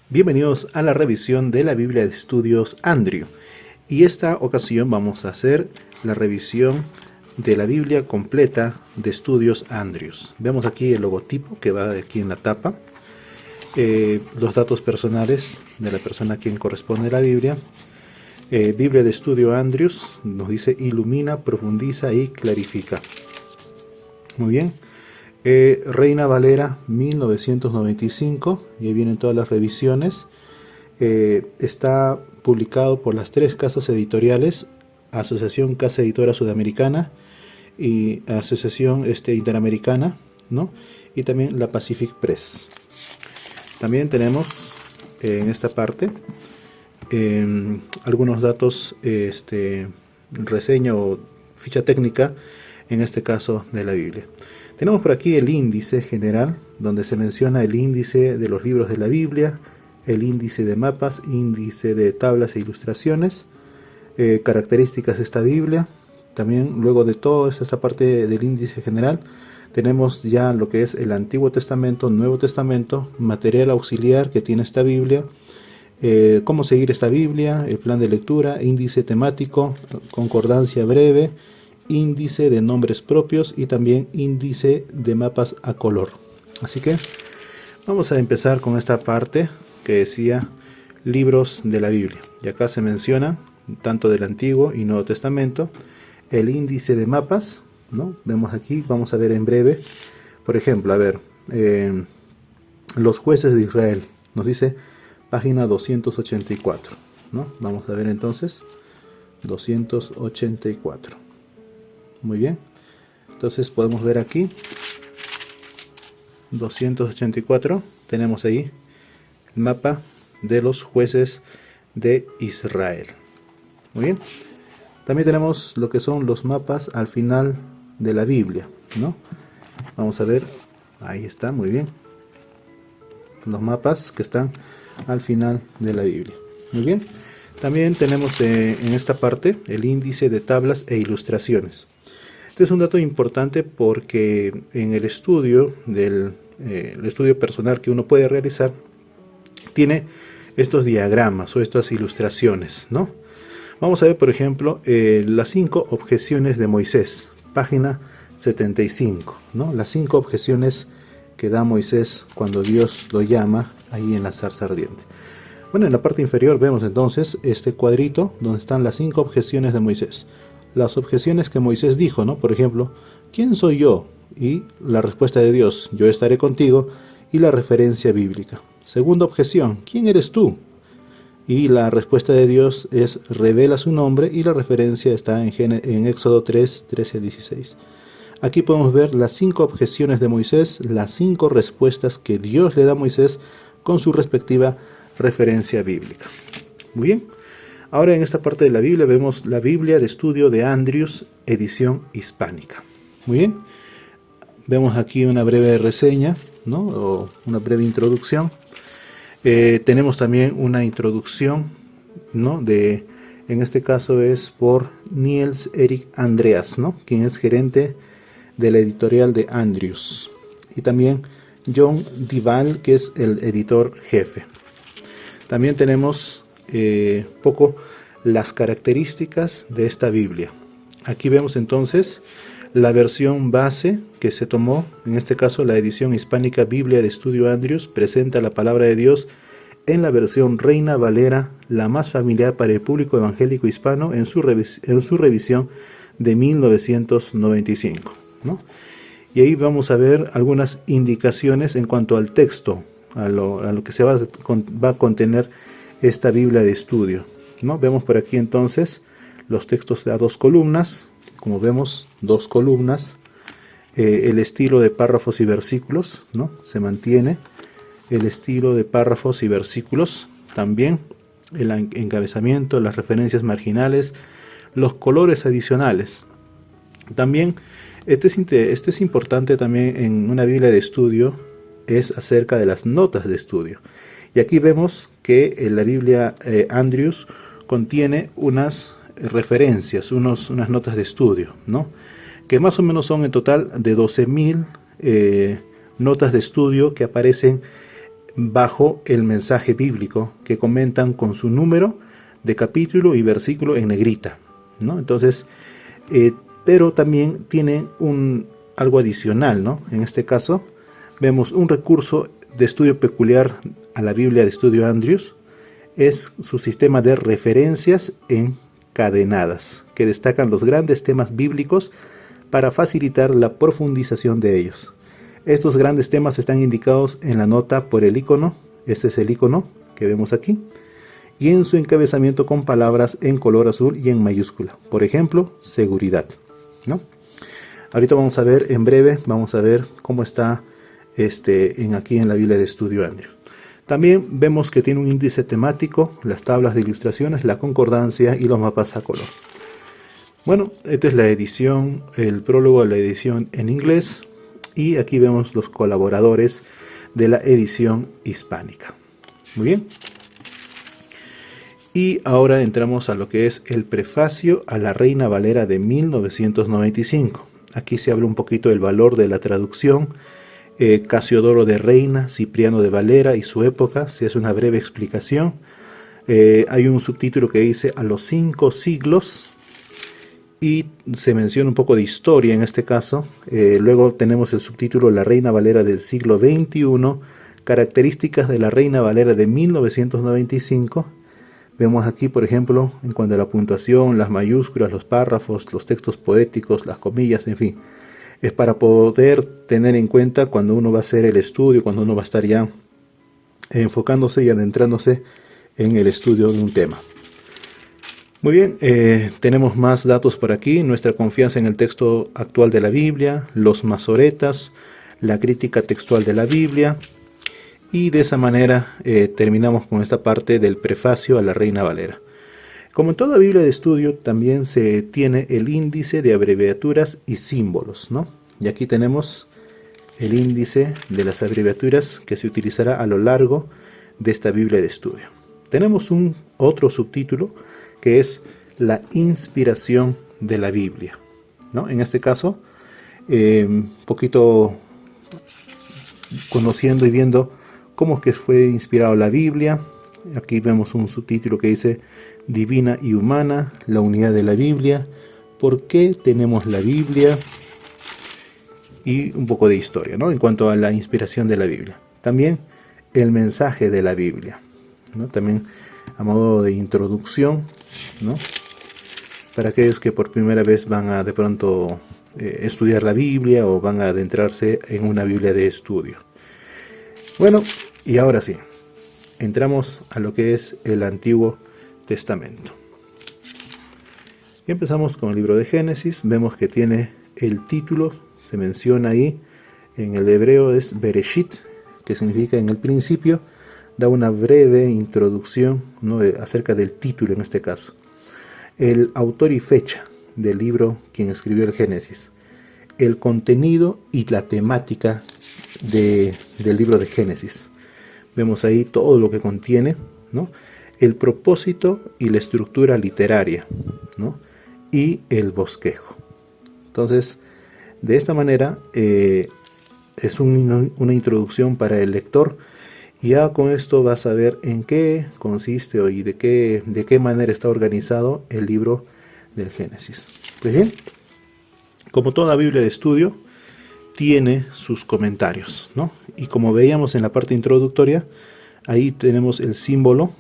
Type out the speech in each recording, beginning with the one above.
Bienvenidos a la revisión de la Biblia de Estudios Andrew. Y esta ocasión vamos a hacer la revisión de la Biblia completa de Estudios Andrews. Vemos aquí el logotipo que va aquí en la tapa. Los datos personales de la persona a quien corresponde la Biblia. Biblia de Estudio Andrews nos dice ilumina, profundiza y clarifica. Muy bien. Reina Valera 1995, y ahí vienen todas las revisiones. Está publicado por las tres casas editoriales: Asociación Casa Editora Sudamericana y Asociación Interamericana, ¿no? Y también la Pacific Press. También tenemos en esta parte algunos datos, reseña o ficha técnica, en este caso de la Biblia. Tenemos por aquí el índice general, donde se menciona el índice de los libros de la Biblia, el índice de mapas, índice de tablas e ilustraciones, características de esta Biblia. También, luego de toda esta parte del índice general, tenemos ya lo que es el Antiguo Testamento, Nuevo Testamento, material auxiliar que tiene esta Biblia, cómo seguir esta Biblia, el plan de lectura, índice temático, concordancia breve, índice de nombres propios y también índice de mapas a color. Así que vamos a empezar con esta parte que decía libros de la Biblia. Y acá se menciona tanto del Antiguo y Nuevo Testamento, el índice de mapas, ¿no? Vemos aquí, vamos a ver en breve. Por ejemplo, a ver, los jueces de Israel, nos dice página 284, ¿no? Vamos a ver entonces 284. Muy bien, entonces podemos ver aquí 284, tenemos ahí el mapa de los jueces de Israel. Muy bien, también tenemos lo que son los mapas al final de la Biblia, ¿no? Vamos a ver, ahí está, muy bien, los mapas que están al final de la Biblia. Muy bien, también tenemos en esta parte el índice de tablas e ilustraciones. Este es un dato importante porque en el estudio el estudio personal que uno puede realizar, tiene estos diagramas o estas ilustraciones, ¿no? Vamos a ver, por ejemplo, las 5 objeciones de Moisés, página 75, ¿no? Las 5 objeciones que da Moisés cuando Dios lo llama ahí en la zarza ardiente. Bueno, en la parte inferior vemos entonces este cuadrito donde están las 5 objeciones de Moisés. Las objeciones que Moisés dijo, ¿no? Por ejemplo, ¿quién soy yo? Y la respuesta de Dios, yo estaré contigo, y la referencia bíblica. Segunda objeción, ¿quién eres tú? Y la respuesta de Dios es, revela su nombre, y la referencia está en Éxodo 3, 13 al 16. Aquí podemos ver las 5 objeciones de Moisés, las 5 respuestas que Dios le da a Moisés con su respectiva referencia bíblica. Muy bien. Ahora en esta parte de la Biblia vemos la Biblia de Estudio de Andrews, edición hispánica. Muy bien. Vemos aquí una breve reseña, ¿no? O una breve introducción. Tenemos también una introducción, ¿no? En este caso es por Niels Erik Andreas, ¿no? Quien es gerente de la editorial de Andrews. Y también John Dival, que es el editor jefe. También tenemos poco las características de esta Biblia. Aquí vemos entonces la versión base que se tomó, en este caso la edición hispánica Biblia de Estudio Andrews, presenta la palabra de Dios en la versión Reina Valera, la más familiar para el público evangélico hispano, en su revisión de 1995, ¿no? Y ahí vamos a ver algunas indicaciones en cuanto al texto, a lo que se va a contener esta Biblia de estudio, ¿no? Vemos por aquí entonces los textos a 2 columnas, como vemos, 2 columnas, el estilo de párrafos y versículos, ¿no? Se mantiene el estilo de párrafos y versículos, también el encabezamiento, las referencias marginales, los colores adicionales. También, este es importante también en una Biblia de estudio, es acerca de las notas de estudio. Y aquí vemos que la Biblia Andrews contiene unas referencias, unas notas de estudio, ¿no? Que más o menos son en total de 12.000 notas de estudio que aparecen bajo el mensaje bíblico, que comentan con su número de capítulo y versículo en negrita, ¿no? Entonces, pero también tiene algo adicional, ¿no? En este caso, vemos un recurso de estudio peculiar a la Biblia de Estudio Andrews, es su sistema de referencias encadenadas, que destacan los grandes temas bíblicos para facilitar la profundización de ellos. Estos grandes temas están indicados en la nota por el icono, este es el icono que vemos aquí, y en su encabezamiento con palabras en color azul y en mayúscula. Por ejemplo, seguridad, ¿no? Ahorita vamos a ver, en breve, vamos a ver cómo está aquí en la Biblia de Estudio Andrews. También vemos que tiene un índice temático, las tablas de ilustraciones, la concordancia y los mapas a color. Bueno, esta es la edición, el prólogo de la edición en inglés, y aquí vemos los colaboradores de la edición hispánica. Muy bien. Y ahora entramos a lo que es el prefacio a la Reina Valera de 1995. Aquí se habla un poquito del valor de la traducción, Casiodoro de Reina, Cipriano de Valera y su época, se hace una breve explicación. Hay un subtítulo que dice a los 5 siglos y se menciona un poco de historia en este caso. Luego tenemos el subtítulo La Reina Valera del siglo XXI, características de la Reina Valera de 1995. Vemos aquí, por ejemplo, en cuanto a la puntuación, las mayúsculas, los párrafos, los textos poéticos, las comillas, en fin. Es para poder tener en cuenta cuando uno va a hacer el estudio, cuando uno va a estar ya enfocándose y adentrándose en el estudio de un tema. Muy bien, tenemos más datos por aquí, nuestra confianza en el texto actual de la Biblia, los masoretas, la crítica textual de la Biblia, y de esa manera terminamos con esta parte del prefacio a la Reina Valera. Como en toda Biblia de estudio, también se tiene el índice de abreviaturas y símbolos, ¿no? Y aquí tenemos el índice de las abreviaturas que se utilizará a lo largo de esta Biblia de estudio. Tenemos otro subtítulo que es la inspiración de la Biblia, ¿no? En este caso, un poquito conociendo y viendo cómo es que fue inspirada la Biblia. Aquí vemos un subtítulo que dice Divina y humana, la unidad de la Biblia, por qué tenemos la Biblia, y un poco de historia, ¿no? En cuanto a la inspiración de la Biblia. También el mensaje de la Biblia, ¿no? También a modo de introducción, ¿no? Para aquellos que por primera vez van a de pronto estudiar la Biblia o van a adentrarse en una Biblia de estudio. Bueno, y ahora sí, entramos a lo que es el Antiguo Testamento. Y empezamos con el libro de Génesis. Vemos que tiene el título, se menciona ahí, en el hebreo es Bereshit, que significa en el principio. Da una breve introducción, ¿no?, acerca del título en este caso. El autor y fecha del libro, quien escribió el Génesis. El contenido y la temática del libro de Génesis. Vemos ahí todo lo que contiene, ¿no? El propósito y la estructura literaria, ¿no? Y el bosquejo. Entonces, de esta manera es una introducción para el lector, y ya con esto vas a ver en qué consiste y de qué manera está organizado el libro del Génesis. Pues bien, como toda Biblia de estudio, tiene sus comentarios, ¿no? Y como veíamos en la parte introductoria, ahí tenemos el símbolo,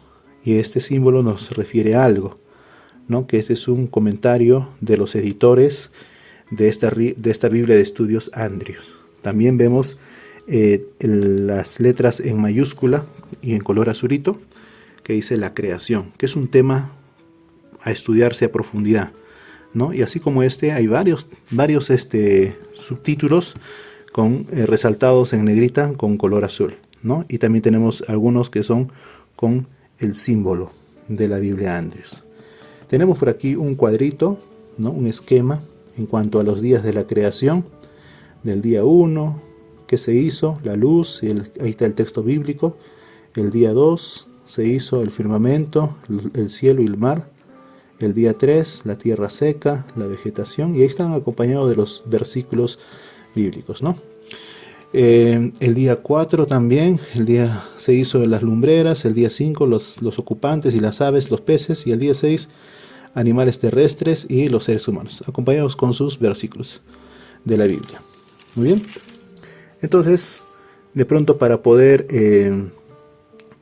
y este símbolo nos refiere a algo, ¿no? Que este es un comentario de los editores de esta Biblia de Estudios Andrews. También vemos las letras en mayúscula y en color azulito, que dice la creación, que es un tema a estudiarse a profundidad, ¿no? Y así como hay varios subtítulos con resaltados en negrita con color azul, ¿no? Y también tenemos algunos que son con el símbolo de la Biblia Andrews. Tenemos por aquí un cuadrito, ¿no? Un esquema en cuanto a los días de la creación, del día 1, que se hizo, la luz, ahí está el texto bíblico. El día 2 se hizo el firmamento, el cielo y el mar. El día 3, la tierra seca, la vegetación, y ahí están acompañados de los versículos bíblicos, ¿no? El día 4 también, el día se hizo las lumbreras, el día 5 los ocupantes y las aves, los peces, y el día 6 animales terrestres y los seres humanos, acompañados con sus versículos de la Biblia. Muy bien, entonces de pronto para poder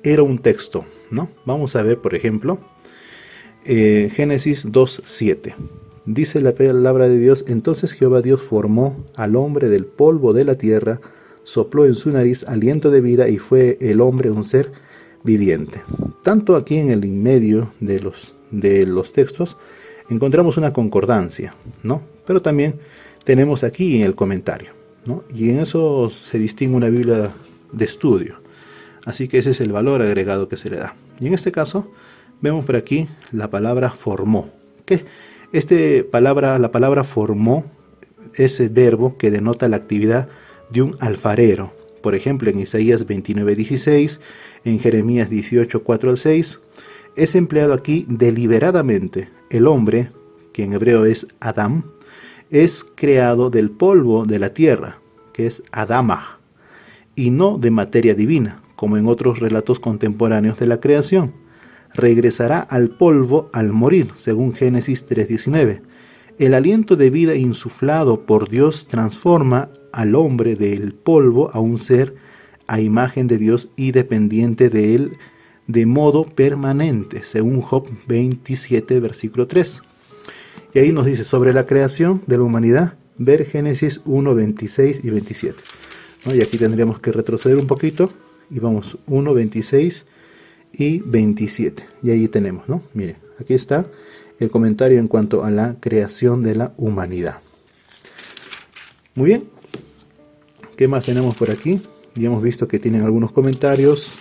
ir a un texto, ¿no? Vamos a ver, por ejemplo, Génesis 2:7. Dice la palabra de Dios: entonces Jehová Dios formó al hombre del polvo de la tierra, sopló en su nariz aliento de vida, y fue el hombre un ser viviente. Tanto aquí en el medio de los textos encontramos una concordancia, ¿no? Pero también tenemos aquí en el comentario, ¿no? Y en eso se distingue una Biblia de estudio. Así que ese es el valor agregado que se le da. Y en este caso vemos por aquí la palabra formó. ¿Qué? La palabra formó es el verbo que denota la actividad de un alfarero. Por ejemplo, en Isaías 29:16, en Jeremías 18:4-6, es empleado aquí deliberadamente. El hombre, que en hebreo es Adam, es creado del polvo de la tierra, que es Adamah, y no de materia divina, como en otros relatos contemporáneos de la creación. Regresará al polvo al morir, según Génesis 3:19. El aliento de vida insuflado por Dios transforma al hombre del polvo a un ser a imagen de Dios y dependiente de él de modo permanente, según Job 27, versículo 3. Y ahí nos dice sobre la creación de la humanidad, ver Génesis 1, 26 y 27. ¿No? Y aquí tendríamos que retroceder un poquito y vamos 1, 26 y 27. Y ahí tenemos, ¿no? Miren, aquí está el comentario en cuanto a la creación de la humanidad. Muy bien. ¿Qué más tenemos por aquí? Ya hemos visto que tienen algunos comentarios.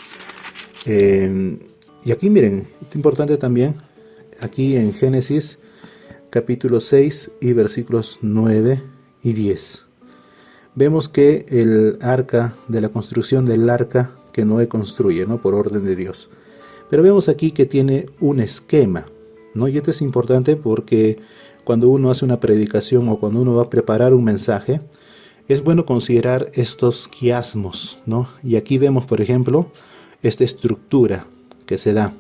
Y aquí miren, es importante también, aquí en Génesis capítulo 6 y versículos 9 y 10. Vemos que el arca, de la construcción del arca que Noé construye, ¿no? Por orden de Dios. Pero vemos aquí que tiene un esquema, ¿no? Y esto es importante porque cuando uno hace una predicación o cuando uno va a preparar un mensaje, es bueno considerar estos quiasmos, ¿no? Y aquí vemos, por ejemplo, esta estructura que se da.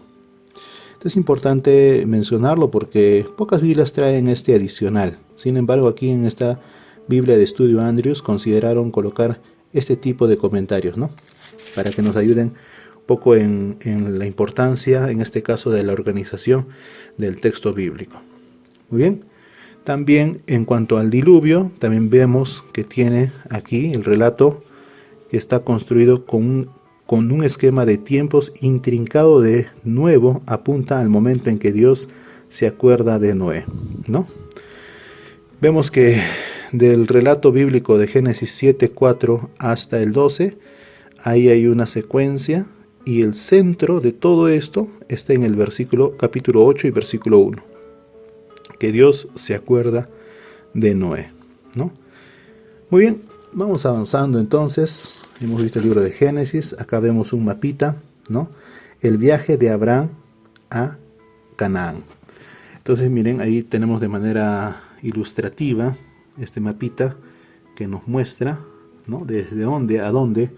Esto es importante mencionarlo porque pocas Biblias traen este adicional. Sin embargo, aquí en esta Biblia de Estudio Andrews consideraron colocar este tipo de comentarios, ¿no? Para que nos ayuden un poco en la importancia, en este caso, de la organización del texto bíblico. Muy bien. También en cuanto al diluvio, también vemos que tiene aquí el relato que está construido con un esquema de tiempos intrincado. De nuevo apunta al momento en que Dios se acuerda de Noé, ¿no? Vemos que del relato bíblico de Génesis 7:4 hasta el 12, ahí hay una secuencia y el centro de todo esto está en el capítulo 8 y versículo 1. Que Dios se acuerda de Noé, ¿no? Muy bien, vamos avanzando entonces. Hemos visto el libro de Génesis. Acá vemos un mapita, ¿no? El viaje de Abraham a Canaán. Entonces miren, ahí tenemos de manera ilustrativa este mapita que nos muestra, ¿no? Desde dónde a dónde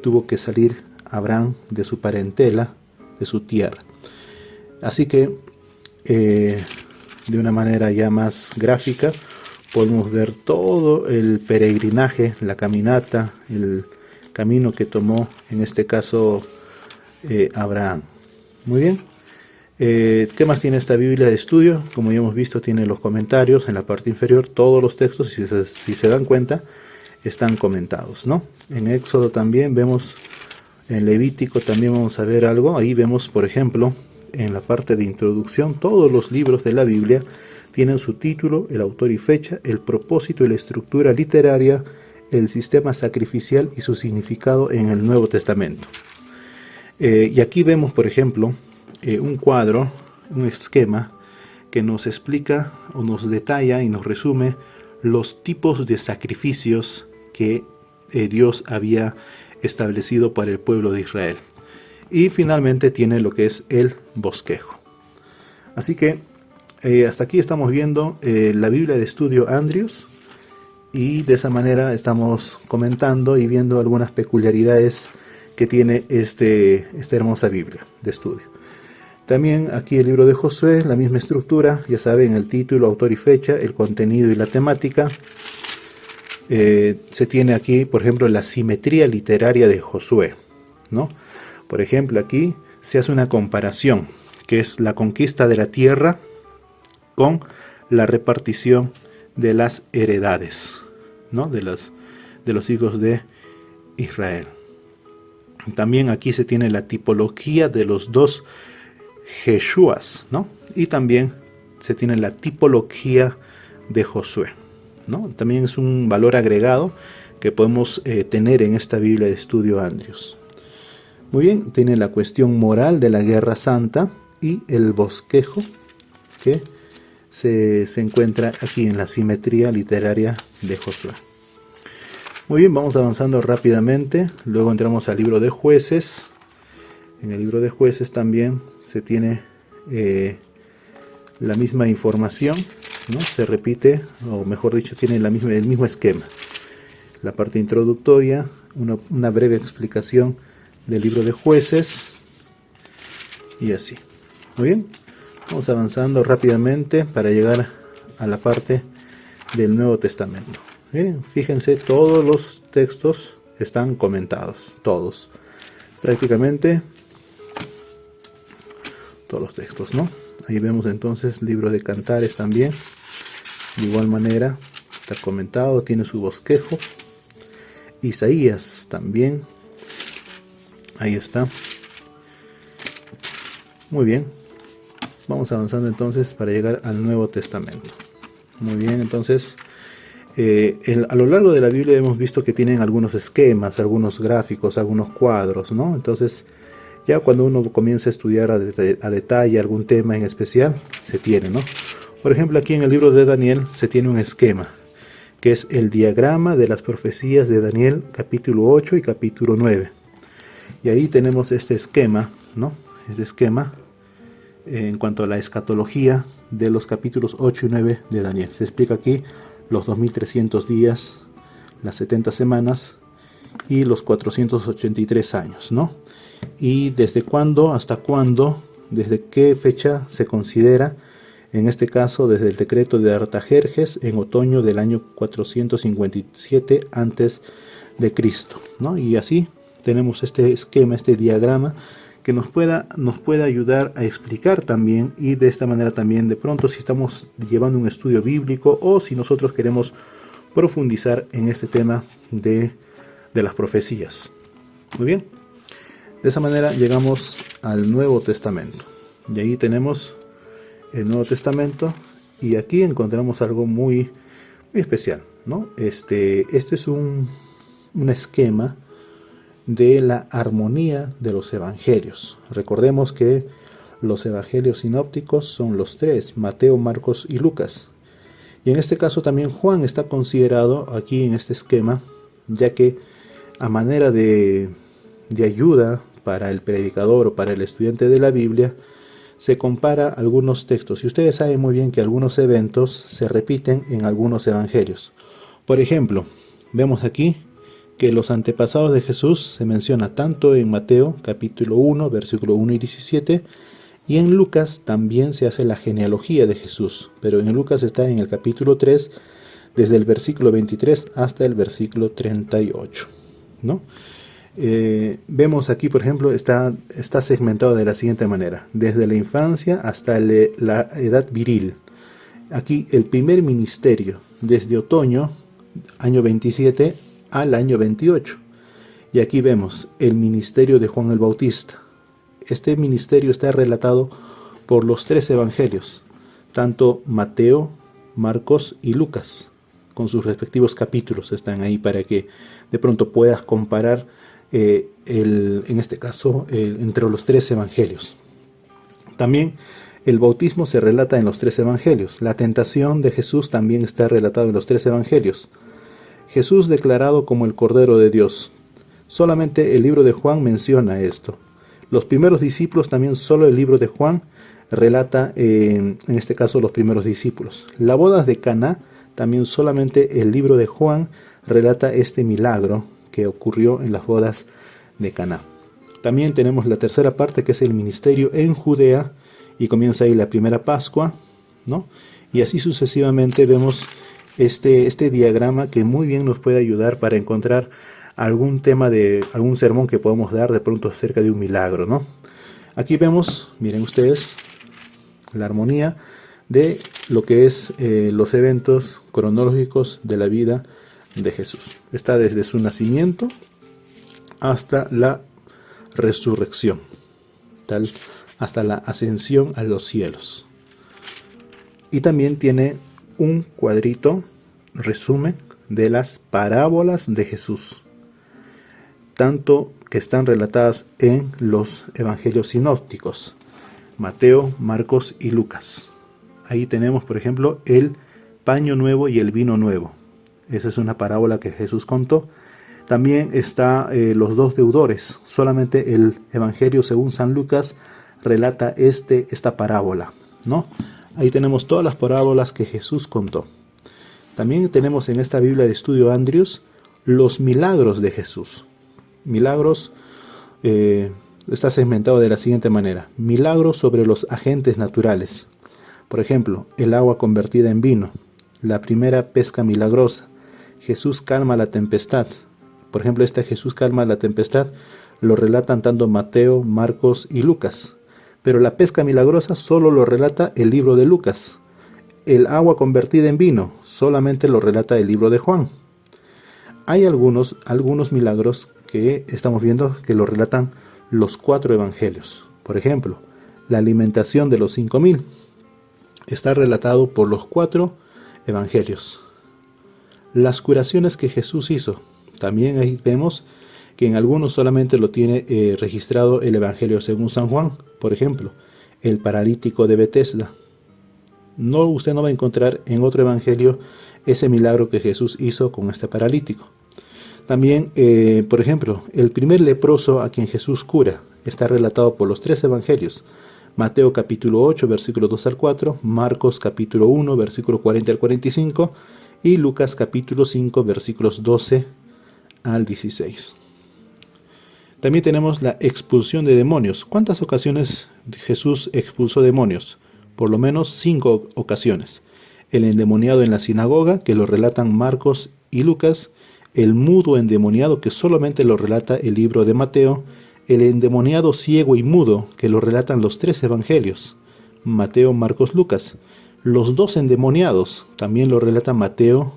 tuvo que salir Abraham de su parentela, de su tierra. Así que de una manera ya más gráfica podemos ver todo el peregrinaje, la caminata, el camino que tomó en este caso Abraham. Muy bien. ¿Qué más tiene esta Biblia de estudio? Como ya hemos visto, tiene los comentarios en la parte inferior. Todos los textos, si se dan cuenta, están comentados, ¿no? En Éxodo también vemos, en Levítico también vamos a ver algo. Ahí vemos, por ejemplo, en la parte de introducción, todos los libros de la Biblia tienen su título, el autor y fecha, el propósito y la estructura literaria, el sistema sacrificial y su significado en el Nuevo Testamento. Y aquí vemos, por ejemplo, un cuadro, un esquema que nos explica o nos detalla y nos resume los tipos de sacrificios que Dios había establecido para el pueblo de Israel. Y finalmente tiene lo que es el bosquejo. Así que hasta aquí estamos viendo la Biblia de Estudio Andrews. y de esa manera estamos comentando y viendo algunas peculiaridades que tiene esta hermosa Biblia de estudio. También aquí el libro de Josué, la misma estructura, ya saben, el título, autor y fecha, el contenido y la temática. Se tiene aquí, por ejemplo, la simetría literaria de Josué, ¿no? Por ejemplo, aquí se hace una comparación, que es la conquista de la tierra con la repartición de las heredades, ¿no? de los hijos de Israel. También aquí se tiene la tipología de los dos Jesúas, ¿no? Y también se tiene la tipología de Josué, ¿no? También es un valor agregado que podemos tener en esta Biblia de Estudio Andrews. Muy bien, tiene la cuestión moral de la Guerra Santa y el bosquejo que se encuentra aquí en la simetría literaria de Josué. Muy bien, vamos avanzando rápidamente. Luego entramos al libro de Jueces. En el libro de Jueces también se tiene la misma información, ¿no? Se repite, o mejor dicho, tiene el mismo esquema. La parte introductoria, una breve explicación del libro de Jueces y así. Muy bien, vamos avanzando rápidamente para llegar a la parte del Nuevo Testamento. Miren, fíjense, todos los textos están comentados, todos, prácticamente todos los textos, ¿no? Ahí vemos entonces libro de Cantares también, de igual manera está comentado, tiene su bosquejo. Isaías también, ahí está. Muy bien, vamos avanzando entonces para llegar al Nuevo Testamento. Muy bien, entonces a lo largo de la Biblia hemos visto que tienen algunos esquemas, algunos gráficos, algunos cuadros, ¿no? Entonces ya cuando uno comienza a estudiar a detalle algún tema en especial, se tiene, ¿no? Por ejemplo, aquí en el libro de Daniel se tiene un esquema, que es el diagrama de las profecías de Daniel, capítulo 8 y capítulo 9. Y ahí tenemos este esquema, ¿no? Este esquema en cuanto a la escatología de los capítulos 8 y 9 de Daniel. Se explica aquí los 2300 días, las 70 semanas y los 483 años, ¿no? Y desde cuándo hasta cuándo, desde qué fecha se considera, en este caso desde el decreto de Artajerjes en otoño del año 457 antes de Cristo, ¿no? Y así tenemos este esquema, este diagrama que nos pueda ayudar a explicar también, y de esta manera también de pronto si estamos llevando un estudio bíblico o si nosotros queremos profundizar en este tema de las profecías. Muy bien, de esa manera llegamos al Nuevo Testamento y ahí tenemos el Nuevo Testamento y aquí encontramos algo muy especial, ¿no? Este es un esquema de la armonía de los evangelios. Recordemos que los evangelios sinópticos son los tres, Mateo, Marcos y Lucas. Y en este caso también Juan está considerado aquí en este esquema, ya que a manera de ayuda para el predicador o para el estudiante de la Biblia, se compara algunos textos. Y ustedes saben muy bien que algunos eventos se repiten en algunos evangelios. Por ejemplo, vemos aquí que los antepasados de Jesús se menciona tanto en Mateo capítulo 1, versículo 1 y 17, y en Lucas también se hace la genealogía de Jesús, pero en Lucas está en el capítulo 3, desde el versículo 23 hasta el versículo 38, ¿no? Vemos aquí, por ejemplo, está segmentado de la siguiente manera, desde la infancia hasta la edad viril. Aquí el primer ministerio, desde otoño, año 27, al año 28. Y aquí vemos el ministerio de Juan el Bautista. Este ministerio está relatado por los tres evangelios, tanto Mateo, Marcos y Lucas, con sus respectivos capítulos están ahí para que de pronto puedas comparar en este caso entre los tres evangelios. También el bautismo se relata en los tres evangelios. La tentación de Jesús también está relatado en los tres evangelios. Jesús declarado como el Cordero de Dios. Solamente el libro de Juan menciona esto. Los primeros discípulos también, solo el libro de Juan relata, en este caso, los primeros discípulos. La boda de Caná también solamente el libro de Juan relata este milagro que ocurrió en las bodas de Caná. También tenemos la tercera parte, que es el ministerio en Judea, y comienza ahí la primera Pascua, ¿no? Y así sucesivamente vemos este diagrama que muy bien nos puede ayudar para encontrar algún tema de algún sermón que podamos dar de pronto acerca de un milagro, ¿no? Aquí vemos, miren ustedes, la armonía de lo que es los eventos cronológicos de la vida de Jesús. Está desde su nacimiento hasta la resurrección, hasta la ascensión a los cielos. Y también tiene un cuadrito resumen de las parábolas de Jesús, tanto que están relatadas en los evangelios sinópticos, Mateo, Marcos y Lucas. Ahí tenemos, por ejemplo, el paño nuevo y el vino nuevo. Esa es una parábola que Jesús contó. También está los dos deudores. Solamente el evangelio según San Lucas relata esta parábola, ¿no? Ahí tenemos todas las parábolas que Jesús contó. También tenemos en esta Biblia de Estudio Andrews los milagros de Jesús. Milagros está segmentado de la siguiente manera: milagros sobre los agentes naturales. Por ejemplo, el agua convertida en vino, la primera pesca milagrosa, Jesús calma la tempestad. Por ejemplo, Jesús calma la tempestad lo relatan tanto Mateo, Marcos y Lucas. Pero la pesca milagrosa solo lo relata el libro de Lucas. El agua convertida en vino solamente lo relata el libro de Juan. Hay algunos milagros que estamos viendo que lo relatan los 4 evangelios. Por ejemplo, la alimentación de los 5.000 está relatado por los 4 evangelios. Las curaciones que Jesús hizo, también ahí vemos que en algunos solamente lo tiene registrado el evangelio según San Juan. Por ejemplo, el paralítico de Betesda. Usted no va a encontrar en otro evangelio ese milagro que Jesús hizo con este paralítico. También, por ejemplo, el primer leproso a quien Jesús cura está relatado por los 3 evangelios. Mateo capítulo 8, versículo 2 al 4, Marcos capítulo 1, versículo 40 al 45 y Lucas capítulo 5, versículos 12 al 16. También tenemos la expulsión de demonios. ¿Cuántas ocasiones Jesús expulsó demonios? Por lo menos 5 ocasiones. El endemoniado en la sinagoga, que lo relatan Marcos y Lucas. El mudo endemoniado, que solamente lo relata el libro de Mateo. El endemoniado ciego y mudo, que lo relatan los 3 evangelios, Mateo, Marcos, Lucas. Los 2 endemoniados, también lo relatan Mateo,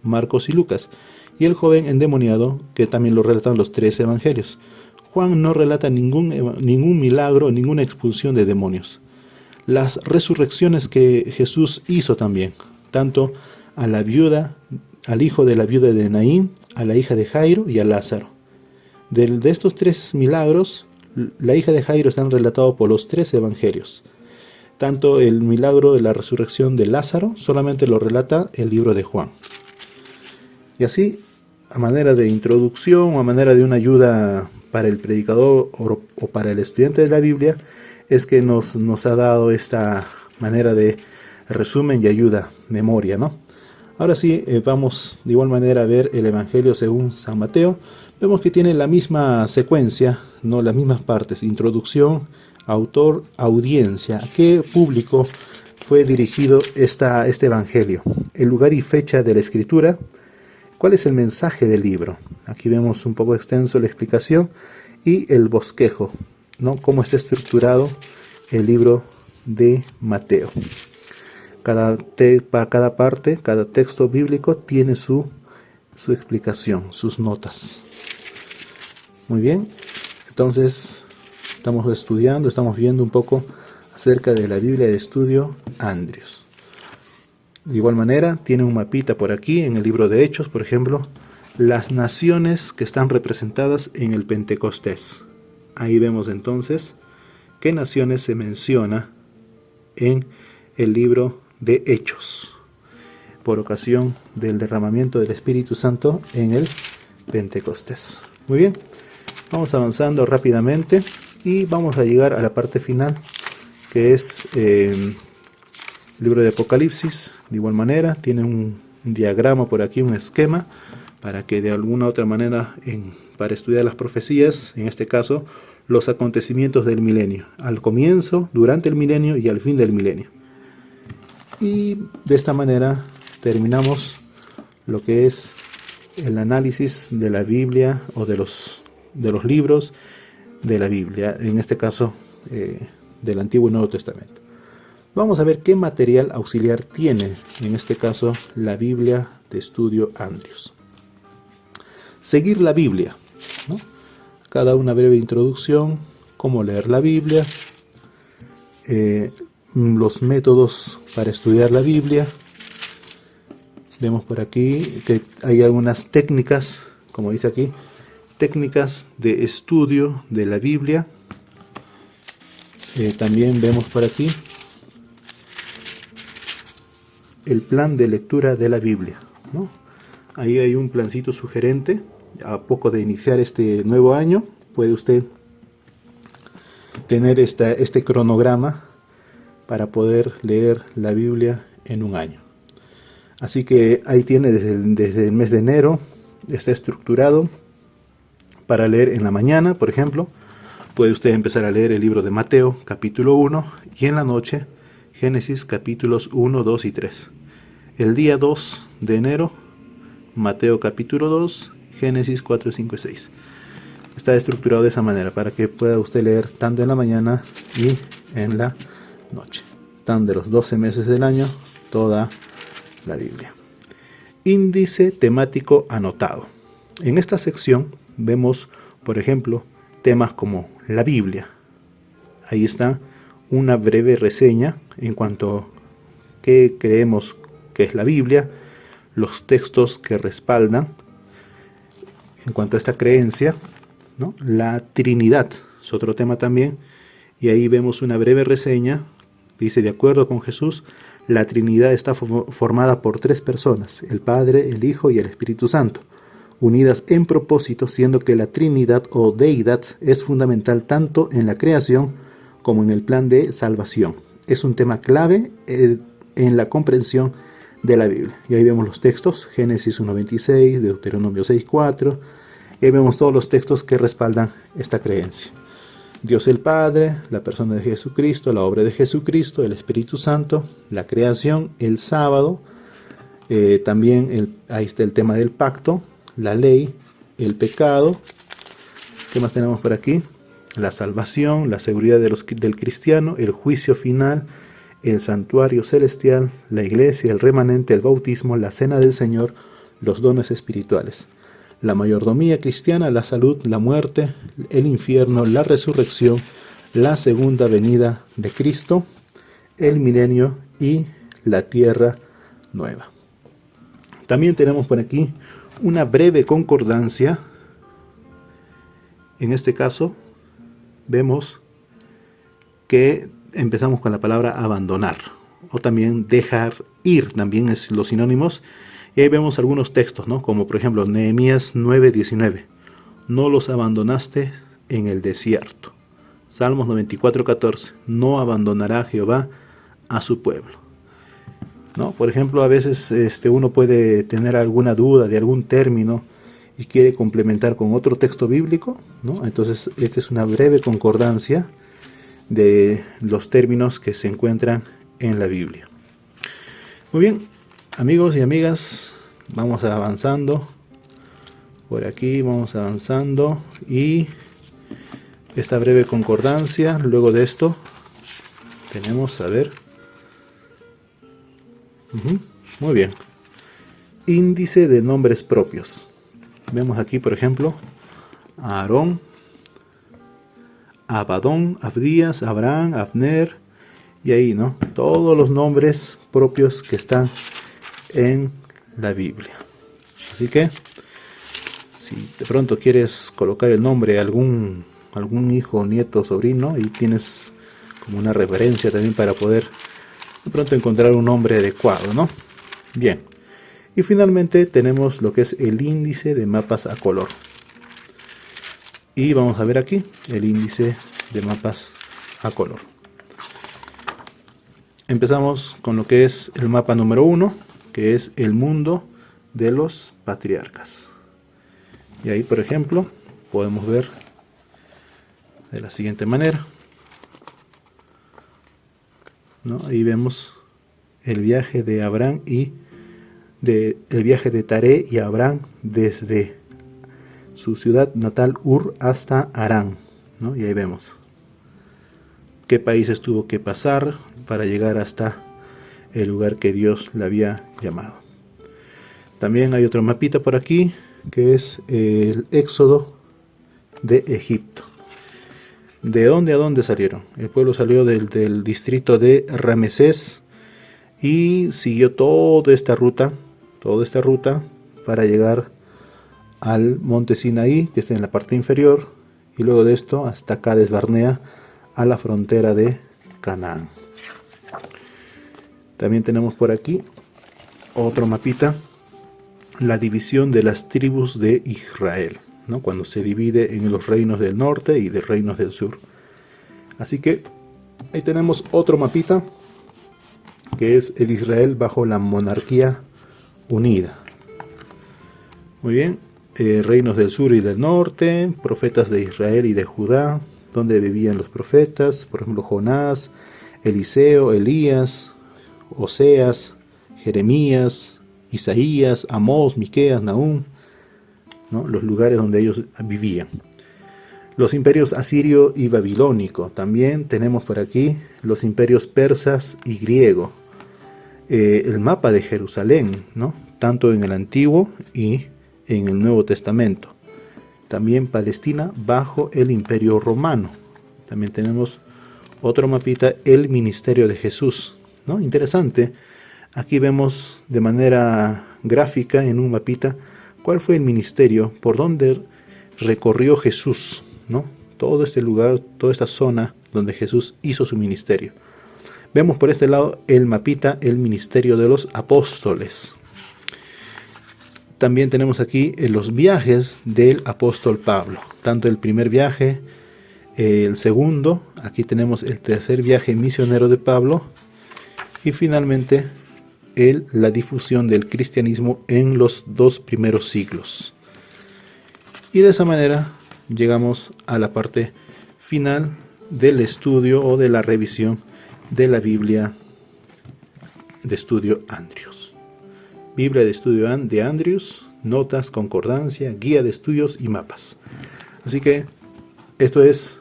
Marcos y Lucas. Y el joven endemoniado, que también lo relatan los 3 evangelios. Juan no relata ningún milagro, ninguna expulsión de demonios. Las resurrecciones que Jesús hizo también, tanto a la viuda, al hijo de la viuda de Naín, a la hija de Jairo y a Lázaro. De estos 3 milagros, la hija de Jairo están relatados por los 3 evangelios. Tanto el milagro de la resurrección de Lázaro solamente lo relata el libro de Juan. Y así, a manera de introducción o a manera de una ayuda para el predicador o para el estudiante de la Biblia, es que nos ha dado esta manera de resumen y ayuda, memoria, ¿no? Ahora sí, vamos de igual manera a ver el Evangelio según San Mateo. Vemos que tiene la misma secuencia, ¿no? Las mismas partes: introducción, autor, audiencia. ¿A qué público fue dirigido este Evangelio? El lugar y fecha de la escritura. ¿Cuál es el mensaje del libro? Aquí vemos un poco extenso la explicación y el bosquejo, ¿no? Cómo está estructurado el libro de Mateo. Para cada parte, cada texto bíblico tiene su explicación, sus notas. Muy bien, entonces estamos estudiando, estamos viendo un poco acerca de la Biblia de Estudio Andrews. De igual manera, tiene un mapita por aquí en el libro de Hechos, por ejemplo, las naciones que están representadas en el Pentecostés. Ahí vemos entonces qué naciones se menciona en el libro de Hechos, por ocasión del derramamiento del Espíritu Santo en el Pentecostés. Muy bien, vamos avanzando rápidamente y vamos a llegar a la parte final, que es el libro de Apocalipsis. De igual manera, tiene un diagrama por aquí, un esquema, para que de alguna u otra manera, para estudiar las profecías, en este caso, los acontecimientos del milenio, al comienzo, durante el milenio y al fin del milenio. Y de esta manera terminamos lo que es el análisis de la Biblia o de los libros de la Biblia, en este caso del Antiguo y Nuevo Testamento. Vamos a ver qué material auxiliar tiene, en este caso, la Biblia de Estudio Andrews. Seguir la Biblia, ¿no? Cada una breve introducción, cómo leer la Biblia, los métodos para estudiar la Biblia. Vemos por aquí que hay algunas técnicas, como dice aquí, técnicas de estudio de la Biblia. También vemos por aquí el plan de lectura de la Biblia, ¿no? Ahí hay un plancito sugerente. A poco de iniciar este nuevo año, puede usted tener este cronograma para poder leer la Biblia en un año. Así que ahí tiene desde el mes de enero, está estructurado para leer en la mañana, por ejemplo. Puede usted empezar a leer el libro de Mateo, capítulo 1, y en la noche, Génesis, capítulos 1, 2 y 3. El día 2 de enero, Mateo, capítulo 2, Génesis 4, 5 y 6. Está estructurado de esa manera para que pueda usted leer tanto en la mañana y en la noche. Están de los 12 meses del año, toda la Biblia. Índice temático anotado. En esta sección vemos, por ejemplo, temas como la Biblia. Ahí está una breve reseña en cuanto a qué creemos que es la Biblia, los textos que respaldan en cuanto a esta creencia, ¿no? La Trinidad es otro tema también, y ahí vemos una breve reseña. Dice: de acuerdo con Jesús, la Trinidad está formada por 3 personas, el Padre, el Hijo y el Espíritu Santo, unidas en propósito, siendo que la Trinidad o Deidad es fundamental tanto en la creación como en el plan de salvación. Es un tema clave en la comprensión de la Biblia. Y ahí vemos los textos: Génesis 1:26, Deuteronomio 6:4, y ahí vemos todos los textos que respaldan esta creencia. Dios el Padre, la persona de Jesucristo, la obra de Jesucristo, el Espíritu Santo, la creación, el sábado, también ahí está el tema del pacto, la ley, el pecado. ¿Qué más tenemos por aquí? La salvación, la seguridad del cristiano, el juicio final, el santuario celestial, la iglesia, el remanente, el bautismo, la cena del Señor, los dones espirituales, la mayordomía cristiana, la salud, la muerte, el infierno, la resurrección, la segunda venida de Cristo, el milenio y la tierra nueva. También tenemos por aquí una breve concordancia. En este caso vemos que empezamos con la palabra abandonar, o también dejar ir, también es los sinónimos. Y ahí vemos algunos textos, ¿no? Como por ejemplo Nehemías 9:19, no los abandonaste en el desierto. Salmos 94:14, no abandonará Jehová a su pueblo, ¿no? Por ejemplo, a veces uno puede tener alguna duda de algún término y quiere complementar con otro texto bíblico, ¿no? Entonces esta es una breve concordancia de los términos que se encuentran en la Biblia. Muy bien, amigos y amigas, vamos avanzando por aquí, vamos avanzando, y esta breve concordancia, luego de esto tenemos, a ver, muy bien, índice de nombres propios. Vemos aquí, por ejemplo, Aarón, Abadón, Abdías, Abraham, Abner, y ahí, ¿no? Todos los nombres propios que están en la Biblia. Así que, si de pronto quieres colocar el nombre de algún hijo, nieto, sobrino, y tienes como una referencia también para poder de pronto encontrar un nombre adecuado, ¿no? Bien. Y finalmente tenemos lo que es el índice de mapas a color. Y vamos a ver aquí el índice de mapas a color. Empezamos con lo que es el mapa número 1, que es el mundo de los patriarcas. Y ahí, por ejemplo, podemos ver de la siguiente manera, ¿no? Ahí vemos el viaje de Abraham y el viaje de Taré y Abraham desde su ciudad natal Ur hasta Harán, ¿no? Y ahí vemos qué países tuvo que pasar para llegar hasta el lugar que Dios le había llamado. También hay otro mapita por aquí, que es el éxodo de Egipto. ¿De dónde a dónde salieron? El pueblo salió del distrito de Ramesés y siguió toda esta ruta para llegar al monte Sinaí, que está en la parte inferior, y luego de esto hasta Cades Barnea, a la frontera de Canaán. También tenemos por aquí otro mapita, la división de las tribus de Israel, ¿no? Cuando se divide en los reinos del norte y de reinos del sur. Así que ahí tenemos otro mapita, que es el Israel bajo la monarquía unida. Muy bien, reinos del sur y del norte, profetas de Israel y de Judá, donde vivían los profetas, por ejemplo Jonás, Eliseo, Elías, Oseas, Jeremías, Isaías, Amós, Miqueas, Nahum, ¿no? Los lugares donde ellos vivían. Los imperios asirio y babilónico. También tenemos por aquí los imperios persas y griego. El mapa de Jerusalén, ¿no? Tanto en el Antiguo y en el Nuevo Testamento. También Palestina bajo el Imperio Romano. También tenemos otro mapita, el ministerio de Jesús, ¿no? Interesante. Aquí vemos de manera gráfica en un mapita cuál fue el ministerio, por dónde recorrió Jesús, ¿no? Todo este lugar, toda esta zona donde Jesús hizo su ministerio. Vemos por este lado el mapita, el ministerio de los apóstoles. También tenemos aquí los viajes del apóstol Pablo, tanto el primer viaje, el segundo, aquí tenemos el tercer viaje misionero de Pablo, y finalmente la difusión del cristianismo en los 2 primeros siglos. Y de esa manera llegamos a la parte final del estudio o de la revisión de la Biblia de Estudio Andrews. Biblia de Estudio de Andrews, notas, concordancia, guía de estudios y mapas. Así que esto es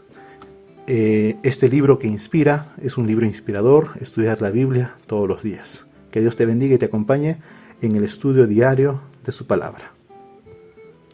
este libro que inspira, es un libro inspirador, estudiar la Biblia todos los días. Que Dios te bendiga y te acompañe en el estudio diario de su palabra.